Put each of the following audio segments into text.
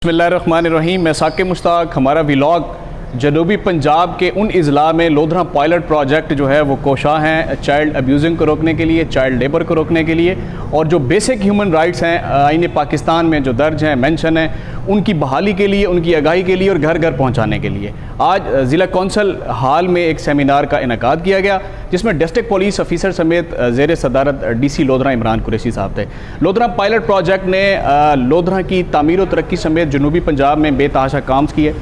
बिस्मिल्लाहिर्रहमानिर्रहीम। मैं साकिब मुश्ताक। हमारा व्लॉग जनूबी पंजाब के उन अज़ला में लोधरा पायलट प्रोजेक्ट जो है वो कोशा हैं चाइल्ड अब्यूज़िंग को रोकने के लिए, चाइल्ड लेबर को रोकने के लिए, और जो बेसिक ह्यूमन राइट्स हैं आईन पाकिस्तान में जो दर्ज हैं, मेंशन हैं, उनकी बहाली के लिए, उनकी आगाही के लिए और घर घर पहुँचाने के लिए आज ज़िला कौंसल हाल में एक सेमिनार का इनेकाद किया गया, जिसमें डिस्ट्रिक्ट पुलिस ऑफिसर समेत ज़ेर सदारत DC लोधरा इमरान कुरैशी साहब थे। लोधरा पायलट प्रोजेक्ट ने लोधरा की तामीर और तरक्की समेत जनूबी पंजाब में बेतहाशा काम किए।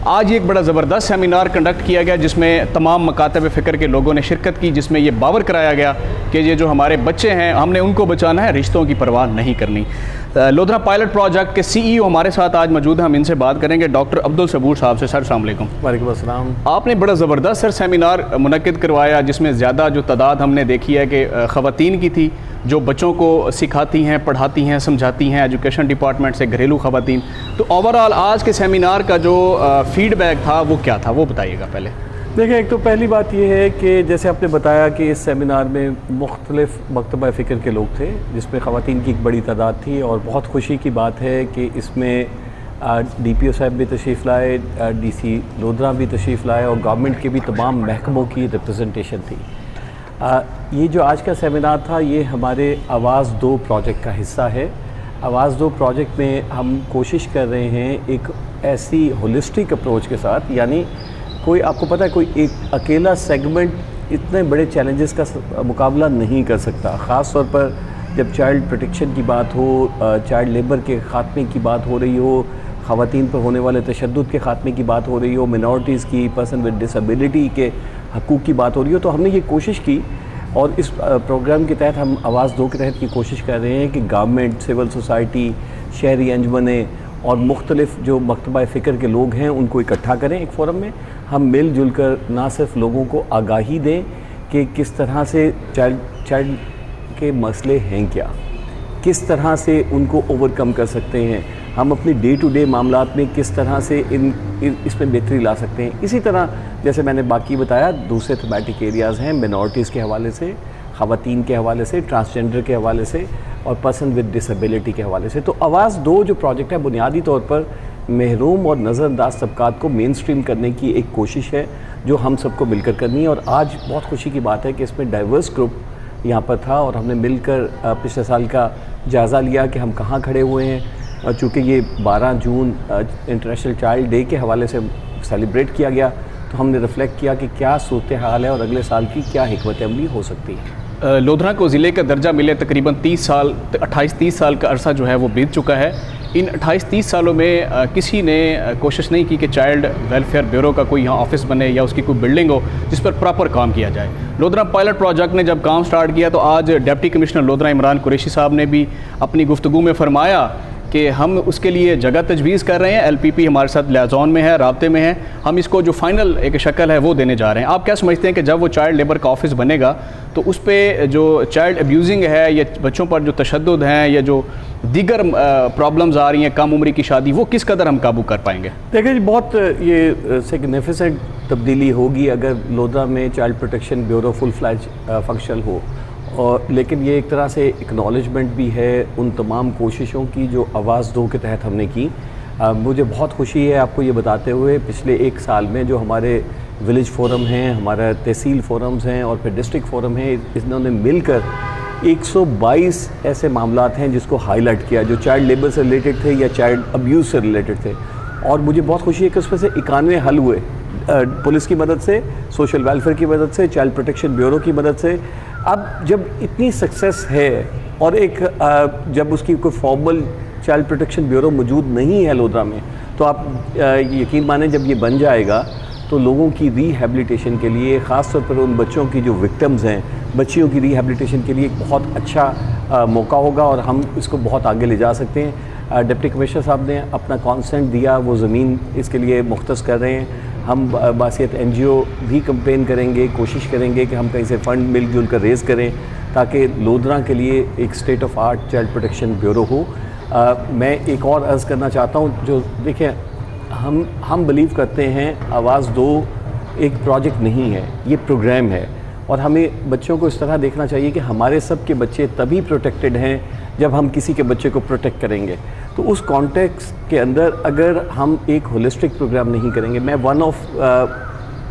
आज एक बड़ा ज़बरदस्त सेमिनार कंडक्ट किया गया जिसमें तमाम मकातब फ़िक्र के लोगों ने शिरकत की, जिसमें ये बावर कराया गया कि ये जो हमारे बच्चे हैं हमने उनको बचाना है, रिश्तों की परवाह नहीं करनी। लोधरा पायलट प्रोजेक्ट के CEO हमारे साथ आज मौजूद हैं, हम इनसे बात करेंगे, डॉक्टर अब्दुल सबूर साहब से। सर अस्सलाम वालेकुम। वालेकुम अस्सलाम। आपने बड़ा ज़बरदस्त सर सेमिनार मुनक्किद करवाया जिसमें ज़्यादा जो तादाद हमने देखी है कि ख़वातीन की थी, जो बच्चों को सिखाती हैं, पढ़ाती हैं, समझाती हैं, एजुकेशन डिपार्टमेंट से घरेलू ख़वातीन। तो ओवरऑल आज के सेमिनार का जो फ़ीडबैक था वो क्या था, वो बताइएगा पहले। देखिए, एक तो पहली बात ये है कि जैसे आपने बताया कि इस सेमिनार में मुख्तलिफ मकतबा फ़िक्र के लोग थे, जिसमें ख़वातीन की एक बड़ी तादाद थी, और बहुत खुशी की बात है कि इसमें DPO साहब भी तशरीफ़ लाए, DC लोधरा भी तशरीफ़ लाए, और गवर्नमेंट के भी तमाम महकमों की रिप्रजेंटेशन थी। ये जो आज का सेमिनार था ये हमारे आवाज़ 2 प्रोजेक्ट का हिस्सा है। आवाज़ 2 प्रोजेक्ट में हम कोशिश कर रहे हैं एक ऐसी होलिस्टिक अप्रोच के साथ, यानी कोई, आपको पता है, कोई एक अकेला सेगमेंट इतने बड़े चैलेंजेस का मुकाबला नहीं कर सकता। ख़ास तौर पर जब चाइल्ड प्रोटेक्शन की बात हो, चाइल्ड लेबर के ख़ात्मे की बात हो रही हो, ख़वातीन पर होने वाले तशद्दुद के ख़ात्मे की बात हो रही हो, मिनॉरिटीज़ की, पर्सन विद डिसेबिलिटी के हकूक़ की बात हो रही हो, तो हमने ये कोशिश की, और इस प्रोग्राम के तहत हम आवाज़ 2 के तहत ये कोशिश कर रहे हैं कि गवर्नमेंट, सिविल सोसाइटी, शहरी अंजमनें और मुख्तलिफ जो मकतबा फ़िक्र के लोग हैं उनको इकट्ठा करें एक फ़ोरम में। हम मिलजुल कर ना सिर्फ लोगों को आगाही दें कि किस तरह से चाइल्ड के मसले हैं क्या, किस तरह से उनको ओवरकम कर सकते हैं, हम अपनी डे टू डे मामलात में किस तरह से इसमें बेहतरी ला सकते हैं। इसी तरह जैसे मैंने बाकी बताया, दूसरे थीमेटिक एरियाज़ हैं मिनॉरिटीज़ के हवाले से, ख़वातीन के हवाले से, ट्रांसजेंडर के हवाले से, और पर्सन विद डिसेबिलिटी के हवाले से। तो आवाज़ 2 जो प्रोजेक्ट है बुनियादी तौर पर महरूम और नज़रअंदाज तबकात को मेन स्ट्रीम करने की एक कोशिश है जो हम सबको मिलकर करनी है। और आज बहुत खुशी की बात है कि इसमें डाइवर्स ग्रुप यहाँ पर था, और हमने मिलकर पिछले साल का जायज़ा लिया कि हम कहाँ खड़े हुए हैं। चूँकि ये 12 जून इंटरनेशनल चाइल्ड डे के हवाले से सेलिब्रेट किया गया, तो हमने रिफ़्लेक्ट किया कि क्या सूरत हाल है और अगले साल की क्या हिकमत अमली हो सकती है। लोधरा को ज़िले का दर्जा मिले तकरीबन 28-30 साल का अरसा जो है वो बीत चुका है। इन 28-30 सालों में किसी ने कोशिश नहीं की कि चाइल्ड वेलफेयर ब्यूरो का कोई यहाँ ऑफिस बने या उसकी कोई बिल्डिंग हो जिस पर प्रॉपर काम किया जाए। लोधरा पायलट प्रोजेक्ट ने जब काम स्टार्ट किया तो आज डिप्टी कमिश्नर लोधरा इमरान कुरैशी साहब ने भी अपनी गुफ्तगू में फरमाया कि हम उसके लिए जगह तजवीज़ कर रहे हैं, LPP हमारे साथ लियाज़ोन में है, राब्ते में है, हम इसको जो फाइनल एक शक्ल है वो देने जा रहे हैं। आप क्या समझते हैं कि जब वो चाइल्ड लेबर का ऑफिस बनेगा तो उस पर जो चाइल्ड अब्यूज़िंग है या बच्चों पर जो तशद्दुद हैं या जो दीगर प्रॉब्लम्स आ रही हैं, कम उम्री की शादी, वो किस कदर हम काबू कर पाएंगे? देखिए जी, बहुत ये सिग्निफिकेंट तब्दीली होगी अगर लोधरा में child protection bureau full fledge functional हो। और लेकिन ये एक तरह से एक्नॉलेजमेंट भी है उन तमाम कोशिशों की जो आवाज़ 2 के तहत हमने की। मुझे बहुत खुशी है आपको ये बताते हुए, पिछले 1 साल में जो हमारे विलेज फोरम हैं, हमारा तहसील फोरम्स हैं और फिर डिस्ट्रिक्ट फोरम है, इन्होंने मिलकर 122 ऐसे मामलात हैं जिसको हाईलाइट किया जो चाइल्ड लेबर से रिलेटेड थे या चाइल्ड अब्यूज़ से रिलेटेड थे। और मुझे बहुत खुशी है कि उसमें से 91 हल हुए, पुलिस की मदद से, सोशल वेलफेयर की मदद से, चाइल्ड प्रोटेक्शन ब्यूरो की मदद से। अब जब इतनी सक्सेस है और एक जब उसकी कोई फॉर्मल चाइल्ड प्रोटेक्शन ब्यूरो मौजूद नहीं है लोधरा में, तो आप यकीन माने जब ये बन जाएगा तो लोगों की रिहैबिलिटेशन के लिए, ख़ास तौर पर उन बच्चों की जो विक्टिम्स हैं, बच्चियों की रिहैबिलिटेशन के लिए एक बहुत अच्छा मौका होगा और हम इसको बहुत आगे ले जा सकते हैं। डिप्टी कमिश्नर साहब ने अपना कॉन्सेंट दिया, वो ज़मीन इसके लिए मुख्तस कर रहे हैं। हम बासियत NGO भी कंपेन करेंगे, कोशिश करेंगे कि हम कहीं से फ़ंड मिलजुल कर रेज़ करें ताकि लोधरा के लिए एक state of art child protection bureau हो। मैं एक और अर्ज़ करना चाहता हूँ, जो देखिए हम बिलीव करते हैं आवाज़ 2 एक प्रोजेक्ट नहीं है, ये प्रोग्राम है। और हमें बच्चों को इस तरह देखना चाहिए कि हमारे सब के बच्चे तभी प्रोटेक्टेड हैं जब हम किसी के बच्चे को प्रोटेक्ट करेंगे। तो उस कॉन्टेक्स्ट के अंदर अगर हम एक होलिस्टिक प्रोग्राम नहीं करेंगे, मैं वन ऑफ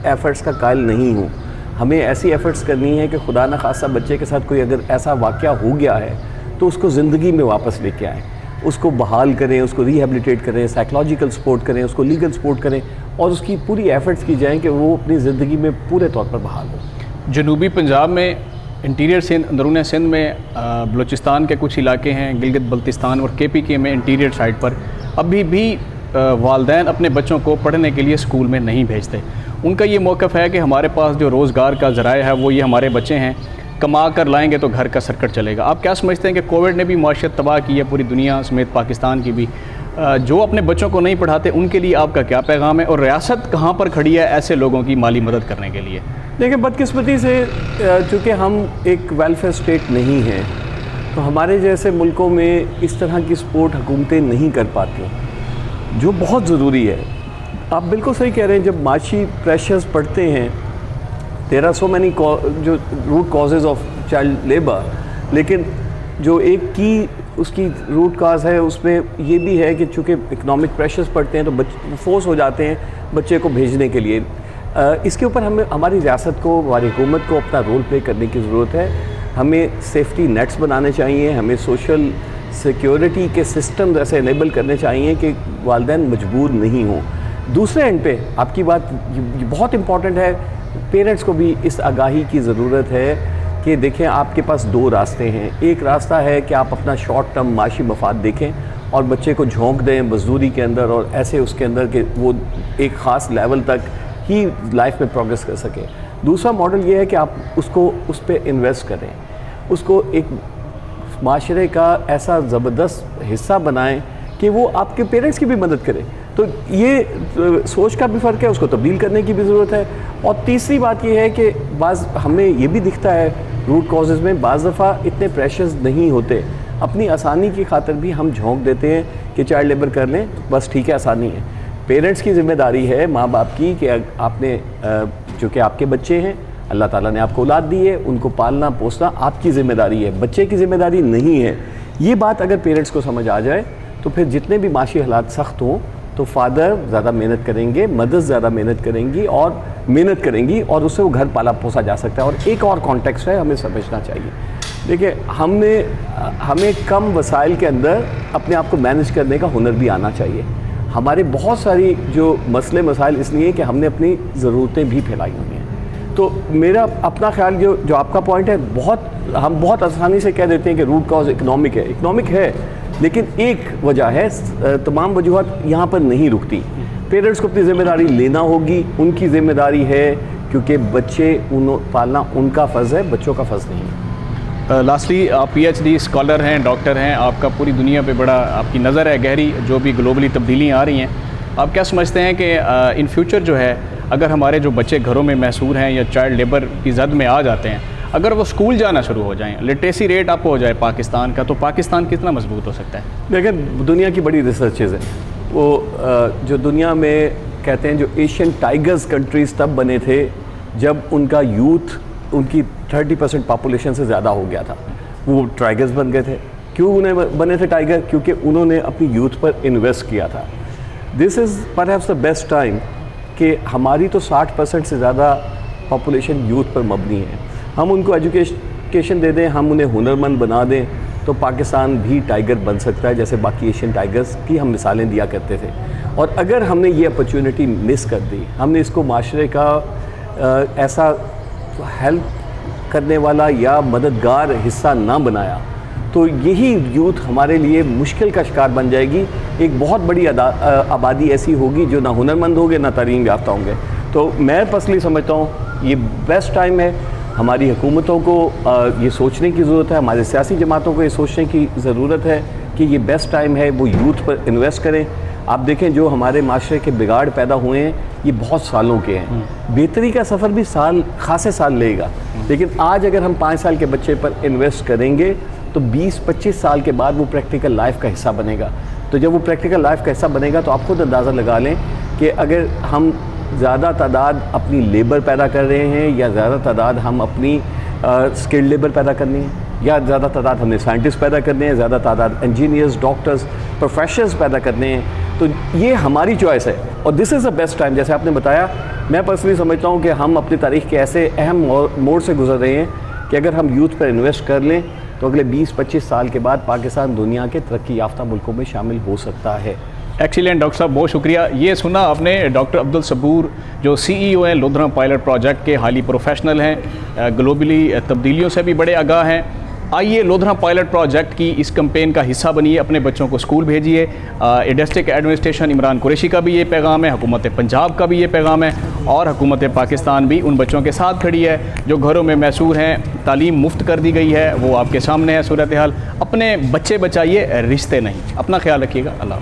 एफ़र्ट्स का कायल नहीं हूँ, हमें ऐसी एफ़र्ट्स करनी है कि खुदा न खासा बच्चे के साथ कोई अगर ऐसा वाक़या हो गया है तो उसको ज़िंदगी में वापस लेके आएँ, उसको बहाल करें, उसको रिहेबिलिटेट करें, साइकोलॉजिकल सपोर्ट करें, उसको लीगल सपोर्ट करें और उसकी पूरी एफ़र्ट्स की जाएँ कि वो अपनी ज़िंदगी में पूरे तौर पर बहाल हो। जनूबी पंजाब में, इंटीरियर सिंध, अंदरून सिंध में, बलूचिस्तान के कुछ इलाके हैं, गिलगित बल्तिस्तान और KPK में इंटीरियर साइड पर अभी भी वालदैन अपने बच्चों को पढ़ने के लिए स्कूल में नहीं भेजते। उनका ये मौक़िफ़ है कि हमारे पास जो रोज़गार का ज़राया है वो ये हमारे बच्चे हैं, कमा कर लाएंगे तो घर का सर्कट चलेगा। आप क्या समझते हैं कि कोविड ने भी माशरत तबाह की है, पूरी दुनिया समेत पाकिस्तान की भी, जो अपने बच्चों को नहीं पढ़ाते उनके लिए आपका क्या पैगाम है और रियासत कहाँ पर खड़ी है ऐसे लोगों की माली मदद करने के लिए? देखिए, बदकिस्मती से चूँकि हम एक वेलफेयर स्टेट नहीं हैं, तो हमारे जैसे मुल्कों में इस तरह की सपोर्ट हुकूमतें नहीं कर पाती, जो बहुत ज़रूरी है। आप बिल्कुल सही कह रहे हैं, जब माशी प्रेशर्स पड़ते हैं, देयर आर सो मैनी जो root causes of child labour, लेकिन जो एक की उसकी रूट काज है उसमें ये भी है कि चूँकि इकनॉमिक प्रेशर्स पड़ते हैं तो बच्चे फोर्स हो जाते हैं बच्चे को भेजने के लिए। इसके ऊपर हमें, हमारी रियासत को, हमारी हुकूमत को अपना रोल प्ले करने की ज़रूरत है। हमें सेफ्टी नेट्स बनाने चाहिए, हमें सोशल सिक्योरिटी के सिस्टम ऐसे इनेबल करने चाहिए कि वालिदैन मजबूर नहीं हों। दूसरे एंड पे आपकी बात ये बहुत इम्पॉर्टेंट है, पेरेंट्स को भी इस आगाही की ज़रूरत है कि देखें, आपके पास दो रास्ते हैं। एक रास्ता है कि आप अपना शॉर्ट टर्म माशी मफाद देखें और बच्चे को झोंक दें मजदूरी के अंदर और ऐसे उसके अंदर कि वो एक ख़ास लेवल तक ही लाइफ में प्रोग्रेस कर सके। दूसरा मॉडल ये है कि आप उसको उस पर इन्वेस्ट करें, उसको एक माशरे का ऐसा ज़बरदस्त हिस्सा बनाएं कि वो आपके पेरेंट्स की भी मदद करे। तो ये सोच का भी फ़र्क है, उसको तब्दील करने की भी ज़रूरत है। और तीसरी बात ये है कि बाज़ हमें ये भी दिखता है रूट कॉजेज़ में बाज़ दफ़ा इतने प्रेशर्स नहीं होते, अपनी आसानी की खातिर भी हम झोंक देते हैं कि चाइल्ड लेबर कर लें, बस ठीक है, आसानी है। पेरेंट्स की ज़िम्मेदारी है, माँ बाप की, कि आपने जो कि आपके बच्चे हैं, अल्लाह ताला ने आपको औलाद दी है, उनको पालना पोसना आपकी ज़िम्मेदारी है, बच्चे की ज़िम्मेदारी नहीं है। ये बात अगर पेरेंट्स को समझ आ जाए तो फिर जितने भी माशी हालात सख्त हों तो फादर ज़्यादा मेहनत करेंगे, मदर ज़्यादा मेहनत करेंगी और उससे वो घर पाला पोसा जा सकता है। और एक और कॉन्टेक्स्ट है, हमें समझना चाहिए। देखिए, हमें कम वसाइल के अंदर अपने आप को मैनेज करने का हुनर भी आना चाहिए। हमारे बहुत सारी जो मसले मसाइल इसलिए कि हमने अपनी ज़रूरतें भी फैलाई हुई हैं। तो मेरा अपना ख्याल जो आपका पॉइंट है, हम बहुत आसानी से कह देते हैं कि रूट कॉज इकनॉमिक है, लेकिन एक वजह है, तमाम वजूहत यहाँ पर नहीं रुकती। पेरेंट्स को अपनी ज़िम्मेदारी लेना होगी, उनकी ज़िम्मेदारी है, क्योंकि बच्चे पालना उनका फ़र्ज़ है, बच्चों का फ़र्ज़ नहीं। लास्टली, आप PhD स्कॉलर हैं, डॉक्टर हैं, आपका पूरी दुनिया पे बड़ा आपकी नज़र है गहरी, जो भी ग्लोबली तब्दीलियाँ आ रही हैं, आप क्या समझते हैं कि इन फ्यूचर जो है, अगर हमारे जो बच्चे घरों में महसूर हैं या चाइल्ड लेबर की जद में आ जाते हैं, अगर वो स्कूल जाना शुरू हो जाएं, लिटरेसी रेट अप हो जाए पाकिस्तान का, तो पाकिस्तान कितना मजबूत हो सकता है? देखिए, दुनिया की बड़ी रिसर्चेज हैं, वो जो दुनिया में कहते हैं, जो एशियन टाइगर्स कंट्रीज़ तब बने थे जब उनका यूथ उनकी 30% पॉपुलेशन से ज़्यादा हो गया था, वो टाइगर्स बन गए थे। क्यों उन्हें बने थे टाइगर? क्योंकि उन्होंने अपनी यूथ पर इन्वेस्ट किया था। This is perhaps the best time कि हमारी तो 60% से ज़्यादा पॉपुलेशन यूथ पर मबनी है। हम उनको एजुकेशन दे दें, हम उन्हें हुनरमंद बना दें, तो पाकिस्तान भी टाइगर बन सकता है, जैसे बाकी एशियन टाइगर्स की हम मिसालें दिया करते थे। और अगर हमने ये अपॉर्चुनिटी मिस कर दी, हमने इसको माशरे का ऐसा हेल्प करने वाला या मददगार हिस्सा ना बनाया, तो यही यूथ हमारे लिए मुश्किल का शिकार बन जाएगी। एक बहुत बड़ी आबादी ऐसी होगी जो ना हुनरमंद होंगे, ना तालीम याफ्ता होंगे। तो मैं पर्सनली समझता हूँ ये बेस्ट टाइम है। हमारी हुकूमतों को ये सोचने की ज़रूरत है, हमारे सियासी जमातों को ये सोचने की ज़रूरत है कि ये बेस्ट टाइम है, वो यूथ पर इन्वेस्ट करें। आप देखें, जो हमारे माशरे के बिगाड़ पैदा हुए हैं, ये बहुत सालों के हैं। बेहतरी का सफ़र भी खासे साल लेगा, लेकिन आज अगर हम 5 साल के बच्चे पर इन्वेस्ट करेंगे तो 20-25 साल के बाद वो प्रैक्टिकल लाइफ का हिस्सा बनेगा। तो जब वो प्रैक्टिकल लाइफ का हिस्सा बनेगा तो आप खुद अंदाज़ा लगा लें कि अगर हम ज़्यादा तादाद अपनी लेबर पैदा कर रहे हैं या ज़्यादा तादाद हम अपनी स्किल्ड लेबर पैदा करनी है। या ज़्यादा तादाद हमने साइंटिस्ट पैदा करने हैं, ज़्यादा तादाद इंजीनियर्स, डॉक्टर्स, प्रोफेशनल्स पैदा करने हैं, तो ये हमारी चॉइस है। और this is the best time. जैसे आपने बताया, मैं पर्सनली समझता हूँ कि हम अपनी तारीख के ऐसे अहम मोड़ से गुजर रहे हैं कि अगर हम यूथ पर इन्वेस्ट कर लें तो अगले 20-25 साल के बाद पाकिस्तान दुनिया के तरक्की याफ्ता मुल्कों में शामिल हो सकता है। एक्सीलेंट डॉक्टर साहब, बहुत शुक्रिया। ये सुना आपने डॉक्टर अब्दुल सबूर जो CEO हैं लोधरा पायलट प्रोजेक्ट के, हाली प्रोफेशनल हैं, ग्लोबली तब्दीलियों से भी बड़े आगाह हैं। आइए लोधरा पायलट प्रोजेक्ट की इस कैंपेन का हिस्सा बनिए, अपने बच्चों को स्कूल भेजिए। डिस्ट्रिक्ट एडमिनिस्ट्रेशन इमरान कुरैशी का भी ये पैगाम है, हुकूमत पंजाब का भी ये पैगाम है, और हुकूमत पाकिस्तान भी उन बच्चों के साथ खड़ी है जो घरों में मैसूर हैं। तालीम मुफ्त कर दी गई है, वो आपके सामने है सूरत हाल। अपने बच्चे बचाइए, रिश्ते नहीं। अपना ख्याल रखिएगा। अल्लाह।